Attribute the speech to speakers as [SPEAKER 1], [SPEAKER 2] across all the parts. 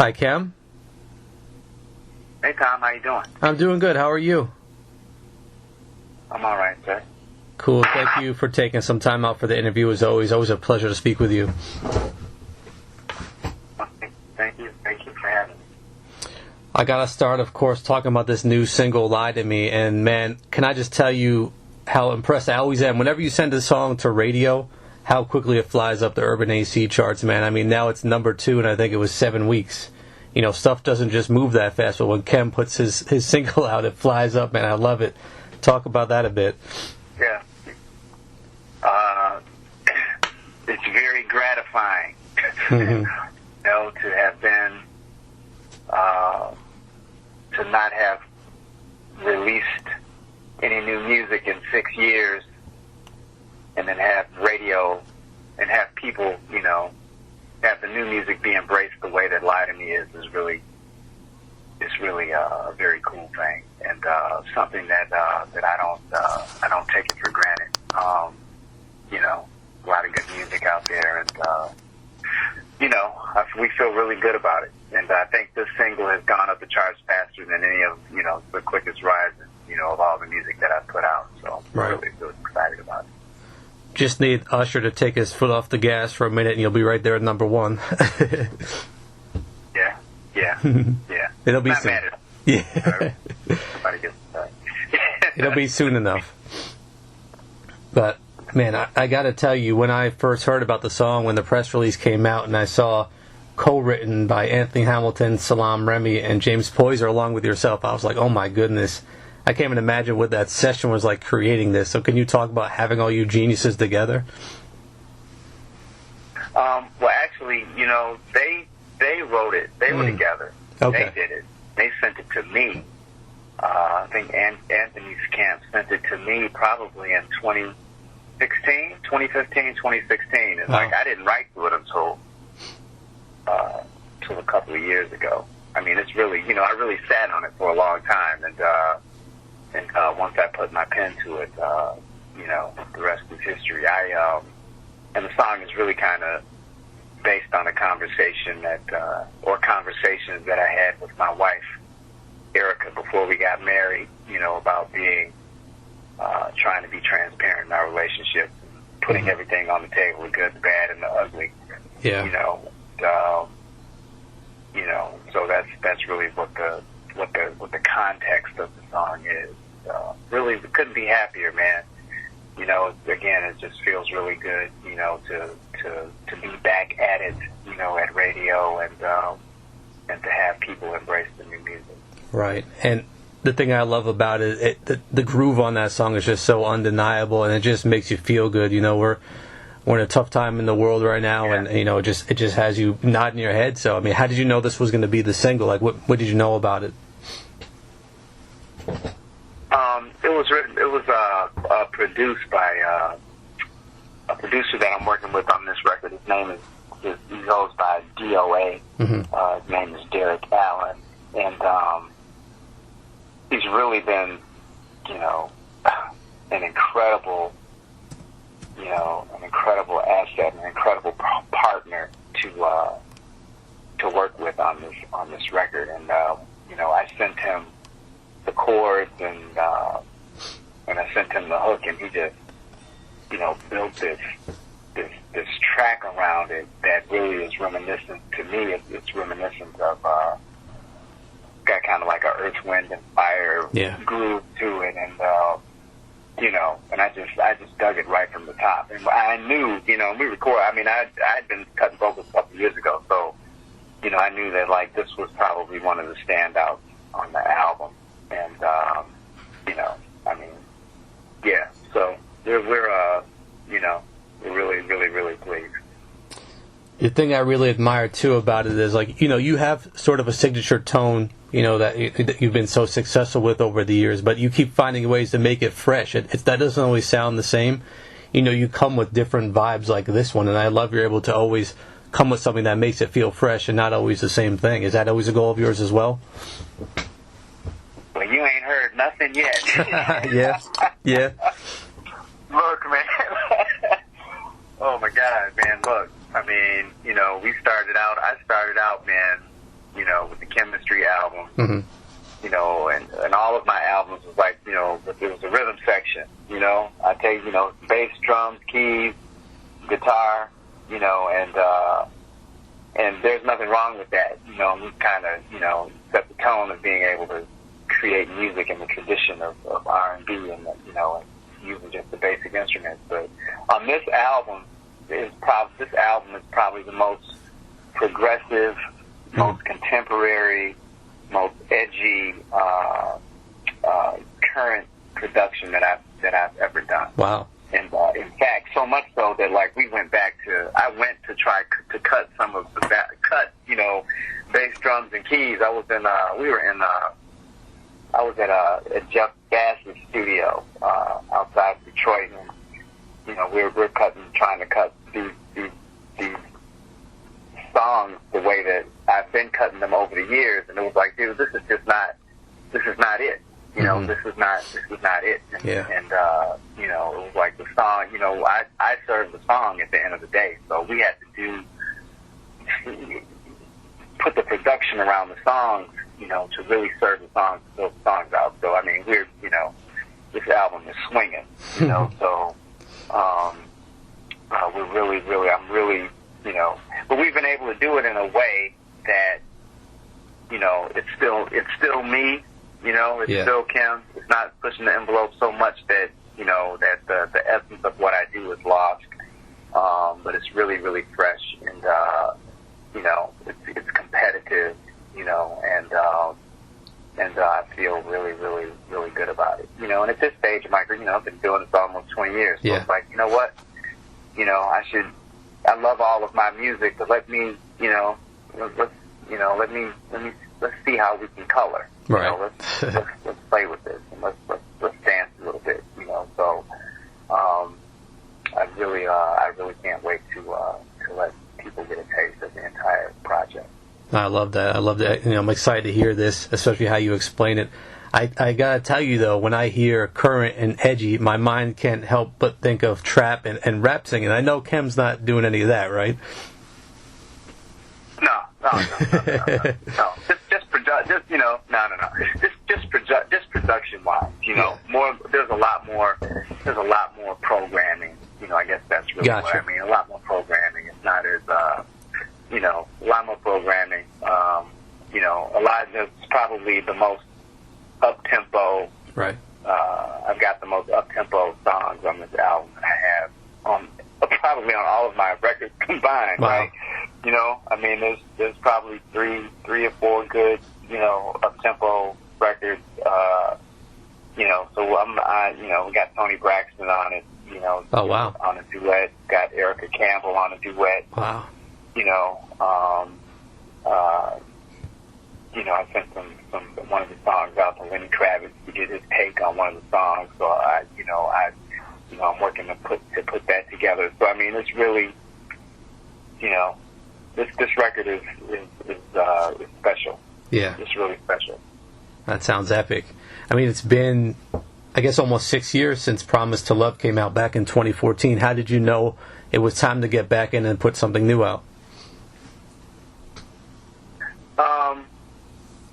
[SPEAKER 1] Hi, Kem.
[SPEAKER 2] Hey, Tom. How you doing?
[SPEAKER 1] I'm doing good. How are you?
[SPEAKER 2] I'm all right, sir.
[SPEAKER 1] Cool. Thank you for taking some time out for the interview. As always a pleasure to speak with you.
[SPEAKER 2] Thank you. Thank you for having me.
[SPEAKER 1] I got to start, of course, talking about this new single, Lie to Me. And, man, can I just tell you how impressed I always am. Whenever you send a song to radio, how quickly it flies up the Urban AC charts, man. I mean, now it's number 2, and I think it was 7 weeks. You know, stuff doesn't just move that fast, but when Kem puts his single out, it flies up, man. I love it. Talk about that a bit.
[SPEAKER 2] Yeah. It's very gratifying, you know, to have been, to not have released any new music in 6 years, and then have radio and have people, you know, have the new music be embraced the way that Lie to Me is really a very cool thing, and something that I don't take it for granted. You know, a lot of good music out there, and you know, we feel really good about it. And I think this single has gone up the charts faster than any of, you know, the quickest rises, you know, of all the music that I've put out. So I'm really excited about it.
[SPEAKER 1] Just need Usher to take his foot off the gas for a minute, and you'll be right there at number 1.
[SPEAKER 2] Yeah.
[SPEAKER 1] It'll be
[SPEAKER 2] Not
[SPEAKER 1] soon.
[SPEAKER 2] mad at him.
[SPEAKER 1] Yeah.
[SPEAKER 2] Somebody gets
[SPEAKER 1] It'll be soon enough. But, man, I got to tell you, when I first heard about the song, when the press release came out, and I saw co-written by Anthony Hamilton, Salaam Remi, and James Poyser along with yourself, I was like, oh my goodness. I can't even imagine what that session was like creating this. So can you talk about having all you geniuses together?
[SPEAKER 2] Well, actually, you know, they wrote it. They were together.
[SPEAKER 1] Okay.
[SPEAKER 2] They did it. They sent it to me. I think Anthony's camp sent it to me probably in 2015, 2016. It's like I didn't write to it until a couple of years ago. I mean, it's really, you know, I really sat on it for a long time, and once I put my pen to it, you know, the rest is history. And the song is really kind of based on a conversation or conversations that I had with my wife, Erica, before we got married, you know, about being, trying to be transparent in our relationship, putting everything on the table, the good, the bad, and the ugly.
[SPEAKER 1] Yeah.
[SPEAKER 2] You know, so that's really what the context of the song is. Really, we couldn't be happier, man. You know, again, it just feels really good, you know, to be back at it, you know, at radio, and to have people embrace the new music.
[SPEAKER 1] Right. And the thing I love about it, the groove on that song is just so undeniable, and it just makes you feel good. You know, we're in a tough time in the world right now, and you know, it just has you nodding your head. So, I mean, how did you know this was going to be the single? Like, what did you know about it?
[SPEAKER 2] It was produced by a producer that I'm working with on this record. His name he goes by DOA. His name is Derek Allen, and he's really been, you know, an incredible asset, an incredible partner to work with on this record. And you know, I sent him the chords, and I sent him the hook, and he just, you know, built this track around it that really is reminiscent to me. It's reminiscent of got kind of like a Earth, Wind, and Fire groove to it, and you know, and I just dug it right from the top. And I knew, you know, we record. I mean, I'd been cutting vocals a couple of years ago, so you know, I knew that like this was probably one of the standouts on the album. And you know, I mean, yeah. So we're you know, we're really, really, really pleased.
[SPEAKER 1] The thing I really admire too about it is, like, you know, you have sort of a signature tone, you know, that you've been so successful with over the years, but you keep finding ways to make it fresh. That doesn't always sound the same. You know, you come with different vibes like this one, and I love you're able to always come with something that makes it feel fresh and not always the same thing. Is that always a goal of yours as well?
[SPEAKER 2] Well, you ain't heard nothing yet.
[SPEAKER 1] Yeah.
[SPEAKER 2] Look, man. Oh, my God, man, look. I mean, you know, I started out, man, you you know, with the Chemistry album,
[SPEAKER 1] Mm-hmm.
[SPEAKER 2] you know, and all of my albums was like, you know, there was a rhythm section, you know. I take, you know, bass, drums, keys, guitar, you know, and there's nothing wrong with that. You know, we kind of, you know, set the tone of being able to create music in the tradition of R&B and, you know, using just the basic instruments. But on this album, this album is probably the most progressive, most contemporary, most edgy, current production that I've ever done.
[SPEAKER 1] Wow.
[SPEAKER 2] And in fact, so much so that like I went to try to cut some of the you know, bass, drums, and keys. I was at Jeff Bass's studio outside of Detroit, and you know we're trying to cut these songs the way that I've been cutting them over the years, and it was like, dude, this is not it. You know, this is not it. And, you know, it was like the song. You know, I served the song at the end of the day, so we had to put the production around the songs, you know, to really serve the songs out. So I mean, you know, this album is swinging, you know. So I'm really, you know, but we've been able to do it in a way that, you know, it's still me, you know, it's still Kems. It's not pushing the envelope so much that, you know, that the essence of what I do is lost. But it's really, really fresh, and you know, it's competitive, you know, and I feel really, really, really good about it, you know. And at this stage of my career, you know, I've been doing this almost 20 years, so it's like, you know what, you know, I love all of my music, but let me, you know, let's see how we can color,
[SPEAKER 1] right?
[SPEAKER 2] You know, let's play with this, and let's dance a little bit, you know. So I really can't wait to let people get a taste of the entire project.
[SPEAKER 1] I love that. You know, I'm excited to hear this, especially how you explain it. I gotta tell you though, when I hear current and edgy, my mind can't help but think of trap and rap singing. I know Kem's not doing any of that, right?
[SPEAKER 2] No. Just you know, no. Just production wise, you know, more. There's a lot more programming. You know, I guess that's really what I mean. A lot more programming. It's not as you know, a lot more programming. You know, it's probably the most up-tempo.
[SPEAKER 1] Right.
[SPEAKER 2] I've got the most up-tempo songs on this album that I have probably on all of my records combined.
[SPEAKER 1] Wow.
[SPEAKER 2] Right. You know, I mean, there's probably three or four good, you know, up-tempo records. You know, so you know, we got Tony Braxton on it. You know, on a duet. Got Erica Campbell on a duet.
[SPEAKER 1] Wow.
[SPEAKER 2] You know, you know, I sent one of the songs out to Lenny Kravitz to get his take on one of the songs. So I'm working to put that together. So I mean, it's really, you know, this record is special.
[SPEAKER 1] Yeah,
[SPEAKER 2] it's really special.
[SPEAKER 1] That sounds epic. I mean, it's been, I guess, almost 6 years since Promise to Love came out back in 2014. How did you know it was time to get back in and put something new out?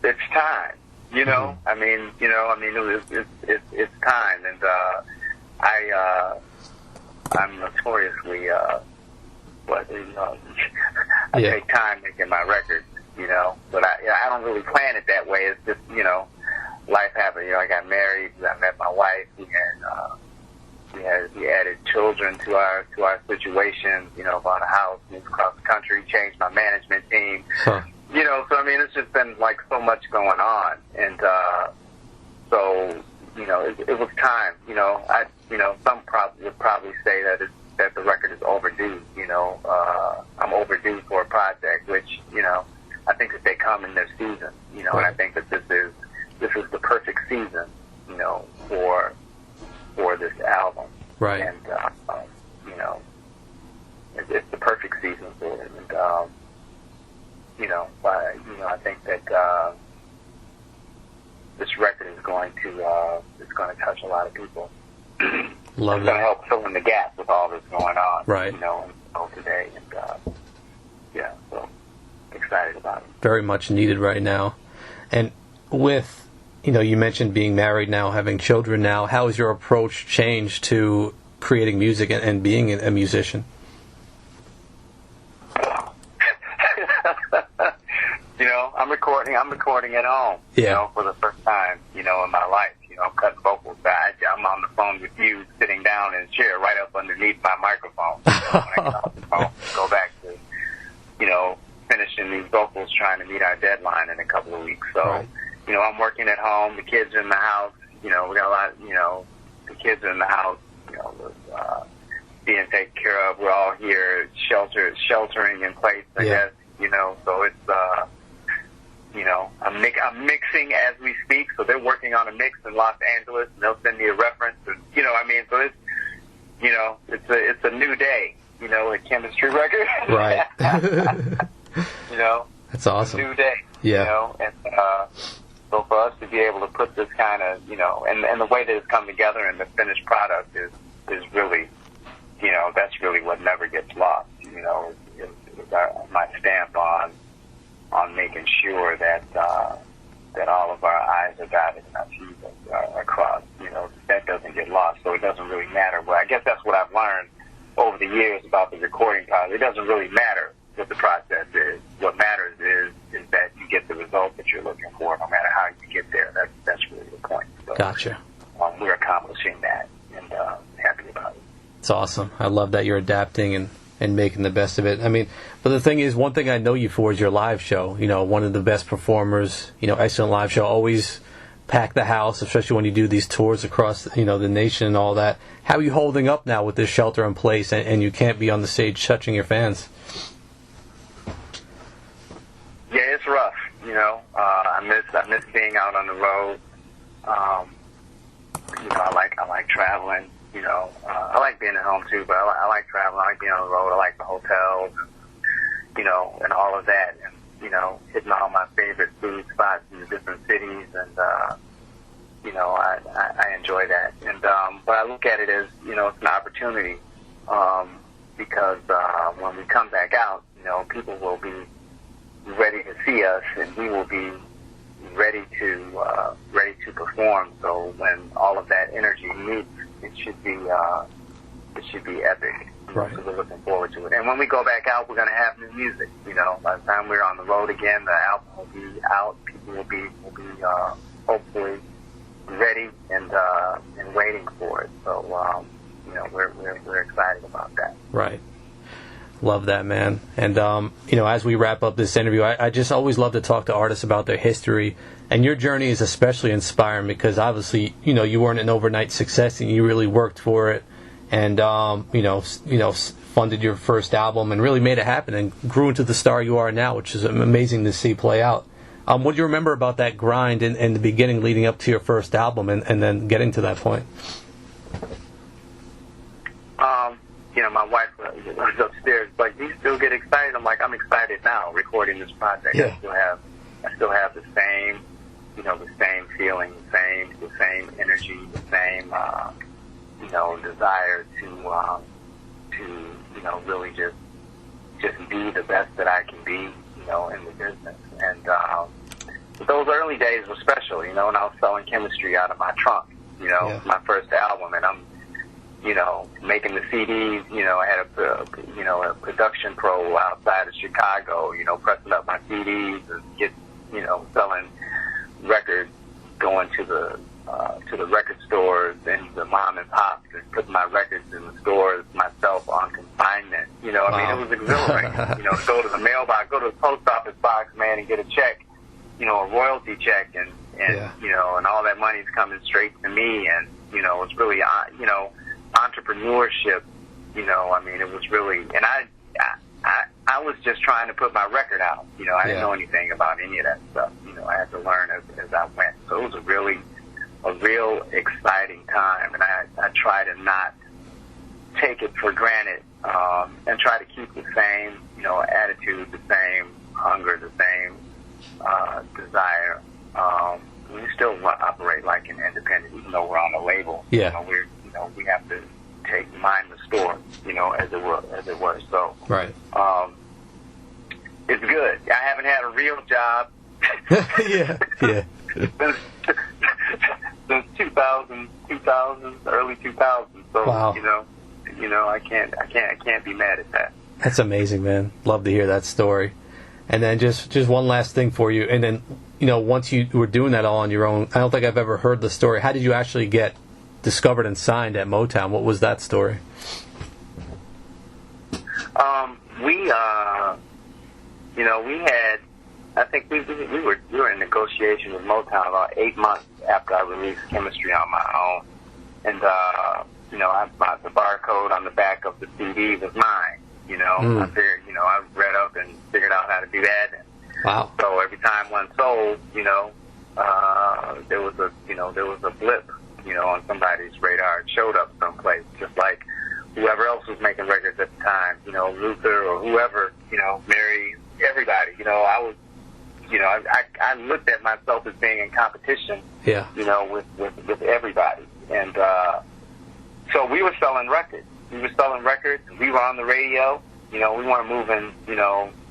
[SPEAKER 2] It's time, you know. I mean, it's time, and I'm notoriously I take time making my records, you know. But I don't really plan it that way. It's just, you know, life happened. You know, I got married. I met my wife. We added children to our situation. You know, bought a house, moved across the country, changed my management team.
[SPEAKER 1] Huh.
[SPEAKER 2] You know, so I mean, it's just been like so much going on, and so you know, it was time. You know, some would probably say that the record is overdue. You know, I'm overdue for a project, which, you know, I think that they come in their season. You know, right. And I think that this is the perfect season. You know, for this album.
[SPEAKER 1] Right.
[SPEAKER 2] And you know, it's the perfect season for it, and. I think that this record is going to touch a lot of people.
[SPEAKER 1] Love
[SPEAKER 2] it's going to help fill in the gap with all that's going on,
[SPEAKER 1] right?
[SPEAKER 2] You know, today, and so excited about it.
[SPEAKER 1] Very much needed right now. And with, you mentioned being married now, having children now, how has your approach changed to creating music and being a musician?
[SPEAKER 2] I'm recording at home, for the first time, in my life. I'm cutting vocals. I'm on the phone with you, sitting down in a chair right up underneath my microphone. When I get off the phone, go back to, finishing these vocals, trying to meet our deadline in a couple of weeks. So,
[SPEAKER 1] right.
[SPEAKER 2] I'm working at home. The kids are in the house. We got a lot, the kids are in the house, being taken care of. We're all here, sheltering in place, I guess, so it's, I'm mixing as we speak, so they're working on a mix in Los Angeles, and they'll send me a reference, and, so it's, it's a new day, a chemistry record.
[SPEAKER 1] Right. That's awesome.
[SPEAKER 2] A new day, and, so for us to be able to put this kind of, and the way that it's come together and the finished product is really, that's really what never gets lost, is my stamp on making sure that that all of our I's are dotted and our T's are crossed. That doesn't get lost, so it doesn't really matter. Well, I guess that's what I've learned over the years about the recording process. It doesn't really matter what the process is. What matters is that you get the result that you're looking for, no matter how you get there. That's really the point. So,
[SPEAKER 1] gotcha.
[SPEAKER 2] We're accomplishing that, and happy about it.
[SPEAKER 1] It's awesome. I love that you're adapting and making the best of it. I mean, but the thing is, one thing I know you for is your live show. One of the best performers, excellent live show, always pack the house, especially when you do these tours across, the nation and all that. How are you holding up now with this shelter in place and you can't be on the stage touching your fans?
[SPEAKER 2] Yeah, it's rough, I miss being out on the road. I like traveling. I like being at home too, but I like traveling. I like being on the road. I like the hotels, and all of that, and hitting all my favorite food spots in the different cities, and I enjoy that. And but I look at it as it's an opportunity, because when we come back out, people will be ready to see us, and we will be ready to perform. So when all of that energy meets, it should be epic.
[SPEAKER 1] Right.
[SPEAKER 2] So we're looking forward to it. And when we go back out, we're going to have new music. By the time we're on the road again, the album will be out. People will be hopefully ready and waiting for it. So we're excited about that.
[SPEAKER 1] Right. Love that, man. And as we wrap up this interview, I just always love to talk to artists about their history. And your journey is especially inspiring because obviously, you weren't an overnight success and you really worked for it, and funded your first album and really made it happen and grew into the star you are now, which is amazing to see play out. What do you remember about that grind in the beginning, leading up to your first album, and then getting to that point?
[SPEAKER 2] My wife was upstairs, like, do you still get excited? I'm like, I'm excited now, recording this project.
[SPEAKER 1] Yeah.
[SPEAKER 2] I still have the same, the same feeling, the same energy, the same, desire to really just be the best that I can be, in the business. And those early days were special, and I was selling Chemistry out of my trunk, my first album, and I'm, making the CDs, I had a production pro outside of Chicago, pressing up my CDs and get, selling records, going to the record stores and the mom and pops and putting my records in the stores myself on consignment. It was exhilarating, to go to the mailbox, go to the post office box, man, and get a check, a royalty check, and and all that money's coming straight to me, and, it's really, entrepreneurship, it was really, and I was just trying to put my record out, I didn't know anything about any of that stuff, I had to learn as I went, so it was a real exciting time, and I try to not take it for granted, and try to keep the same, attitude, the same hunger, the same, desire, we still operate like an independent, even though we're on a label,
[SPEAKER 1] yeah.
[SPEAKER 2] We have to mind the store, as it were. So,
[SPEAKER 1] right.
[SPEAKER 2] It's good. I haven't real job.
[SPEAKER 1] Yeah.
[SPEAKER 2] Since 2000, early 2000. So
[SPEAKER 1] wow.
[SPEAKER 2] I can't be mad at that.
[SPEAKER 1] That's amazing, man. Love to hear that story. And then just one last thing for you. And then, once you were doing that all on your own, I don't think I've ever heard the story. How did you actually get discovered and signed at Motown? What was that story?
[SPEAKER 2] We had, I think we were in negotiation with Motown about 8 months after I released Chemistry on my own. And, the barcode on the back of the CD was mine. I figured, I read up and figured out how to do that. And
[SPEAKER 1] wow.
[SPEAKER 2] so every time one sold, there was a blip, on somebody's radar. It showed up someplace, just like whoever else was making records at the time, Luther or whoever, Mary, everybody. I looked at myself as being in competition,
[SPEAKER 1] yeah,
[SPEAKER 2] with everybody. And so we were selling records. We were on the radio. We weren't moving,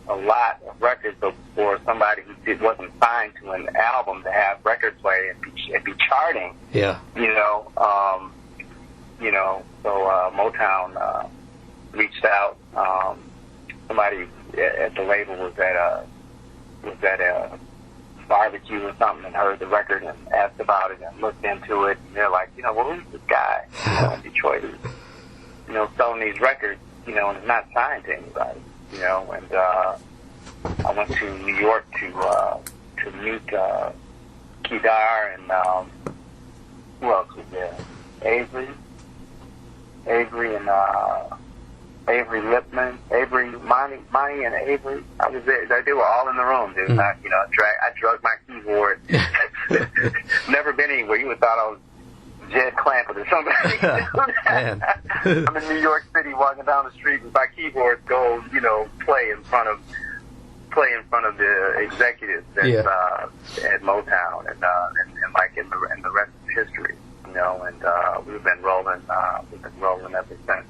[SPEAKER 2] a lot of records for somebody who wasn't signed to an album to have record play and be charting.
[SPEAKER 1] Yeah.
[SPEAKER 2] So Motown reached out. Somebody at the label was at a barbecue or something and heard the record and asked about it and looked into it. And they're like, well, who's this guy in Detroit who's, selling these records, and is not signed to anybody, and I went to New York to meet Kedar and who else was there? Avery and Avery Lipman, Monty and Avery. I was there. They were all in the room, dude. Mm. I drugged my keyboard. Never been anywhere. You would have thought I was Jed Clampett or somebody.
[SPEAKER 1] Man.
[SPEAKER 2] I'm in New York City walking down the street with my keyboard go, play in front of the executives at Motown and the rest is history, and we've been rolling ever since.